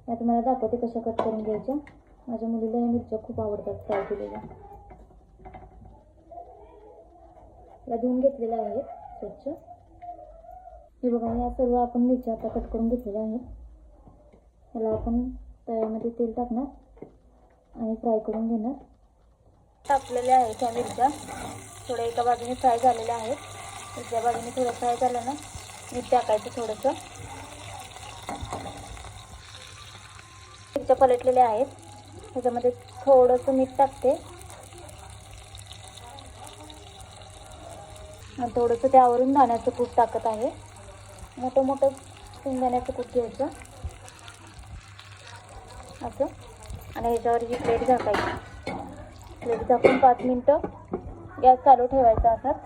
या तुम्हाला दाखवते कशा कट करून घ्यायच्या. माझ्या मुलीला या मिरच्या खूप आवडतात फ्राय केलेल्या. या धुवून घेतलेल्या आहेत स्वच्छ. हे बघा, या सर्व आपण मिरच्या आता कट करून घेतलेल्या आहेत. याला आपण तव्यामध्ये तेल टाकणार आणि फ्राय करून घेणार. टाकलेल्या आहेत या मिरच्या. थोड्या एका बाजूने फ्राय झालेल्या आहेत. दुसऱ्या बाजूने थोडं फ्राय झालं ना, मीठ टाकायचं थोडंसं. मिरच्या पलटलेल्या आहेत. त्याच्यामध्ये थोडंसं मीठ टाकते आणि थोडंसं त्यावरून दाण्याचं कूट टाकत आहे. मोठं मोठं शेंगदाण्याचं कूट घ्यायचं असं आणि ह्याच्यावर ही प्लेट झाकायची. प्लेट झाकून 5 मिनटं गॅस चालू ठेवायचा असाच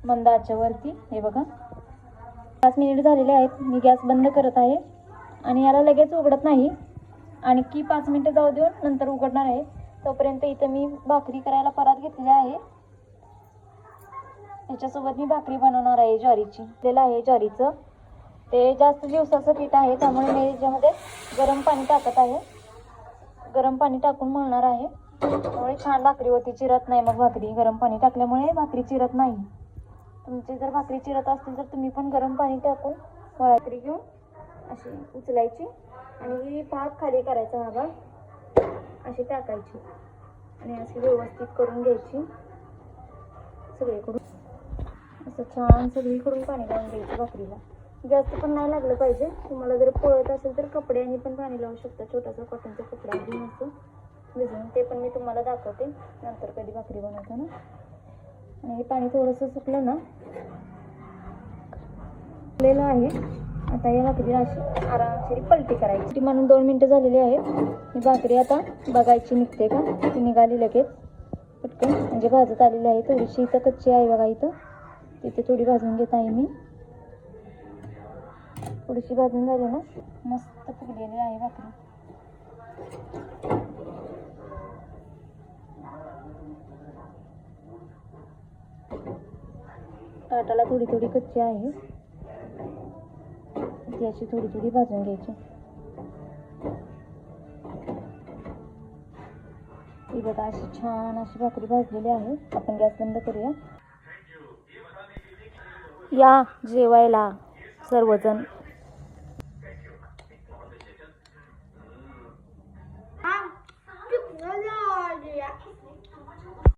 मंद आचेवरती. हे बघा 5 मिनिट झालेले आहेत. मी गॅस बंद करत आहे आणि याला लगेच उघडत नाही. आणखी 5 मिनिटं जाऊ देऊन नंतर उघडणार आहे. तोपर्यंत इथं मी भाकरी करायला परात घेतलेली आहे. ह्याच्यासोबत मी भाकरी बनवणार आहे ज्वारीची. दिलेलं आहे ज्वारीचं. ते जास्त दिवसाचं पीठ आहे त्यामुळे मी याच्यामध्ये गरम पाणी टाकत आहे. गरम पाणी टाकून मळणार आहे. त्यामुळे छान भाकरी होती, चिरत नाही. मग भाकरी गरम पाणी टाकल्यामुळे भाकरी चिरत नाही. तुमची जर भाकरी चिरत असतील तर तुम्ही पण गरम पाणी टाकून भाकरी घेऊन अशी उचलायची आणि ही भात खाली करायचा. हा भात अशी टाकायची आणि अशी व्यवस्थित करून घ्यायची. सगळीकडून असं छान सगळीकडून पाणी लावून द्यायचं भाकरीला. जास्त पण नाही लागलं पाहिजे. तुम्हाला जर पळत असेल तर कपड्याने पण पाणी लावू शकता. छोटासा कॉटनचा कपडा घेऊन असतो भिजवून. ते पण मी तुम्हाला दाखवते नंतर कधी भाकरी बनवताना. आणि हे पाणी थोडंसं सुकलं ना, सुकलेलं आहे. आता या भाकरीला अशी आरामशीर पलटी करायची. म्हणून 2 मिनटं झालेली आहेत. ही भाकरी आता बघायची निघते का. ती निघाली लगेच पटकन, म्हणजे भाजत आलेली आहे. थोडीशी इथं कच्ची आहे बघा. इथं तिथे थोडी भाजून घेत आहे मी. थोडीशी भाजून झाली ना, मस्त फुगलेली आहे भाकरी. ताटाला थोडी थोडी कच्ची आहे. ती अशी थोडी थोडी भाजून घ्यायची. ही बघा अशी छान अशी भाकरी भाजलेली आहे. आपण गॅस बंद करूया. या जेवायला सर्वजण.